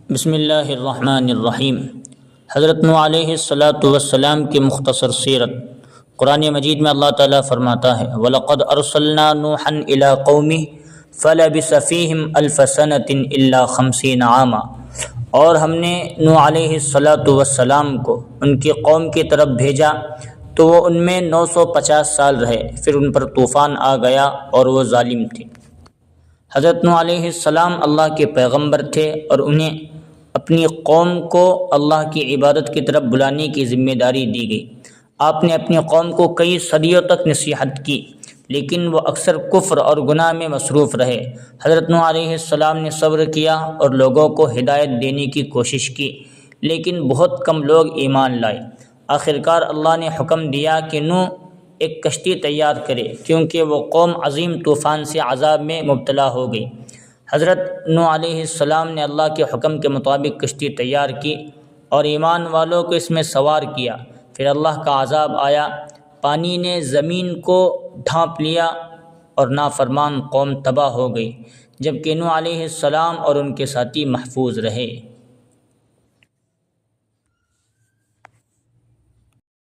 بسم اللہ الرحمن الرحیم۔ حضرت نوح علیہ السلام کی مختصر سیرت۔ قرآن مجید میں اللہ تعالیٰ فرماتا ہے وَلَقَدْ أَرْسَلْنَا نُوحًا إِلَىٰ قَوْمِهِ فَلَبِثَ فِيهِمْ أَلْفَ سَنَةٍ إِلَّا 50 عَامًا، اور ہم نے نوح علیہ السلام کو ان کی قوم کی طرف بھیجا تو وہ ان میں 950 سال رہے، پھر ان پر طوفان آ گیا اور وہ ظالم تھے۔ حضرت نوح علیہ السلام اللہ کے پیغمبر تھے اور انہیں اپنی قوم کو اللہ کی عبادت کی طرف بلانے کی ذمہ داری دی گئی۔ آپ نے اپنی قوم کو کئی صدیوں تک نصیحت کی، لیکن وہ اکثر کفر اور گناہ میں مصروف رہے۔ حضرت نوح علیہ السلام نے صبر کیا اور لوگوں کو ہدایت دینے کی کوشش کی، لیکن بہت کم لوگ ایمان لائے۔ آخرکار اللہ نے حکم دیا کہ نوح ایک کشتی تیار کرے، کیونکہ وہ قوم عظیم طوفان سے عذاب میں مبتلا ہو گئی۔ حضرت نوح علیہ السلام نے اللہ کے حکم کے مطابق کشتی تیار کی اور ایمان والوں کو اس میں سوار کیا۔ پھر اللہ کا عذاب آیا، پانی نے زمین کو ڈھانپ لیا اور نافرمان قوم تباہ ہو گئی، جبکہ نوح علیہ السلام اور ان کے ساتھی محفوظ رہے۔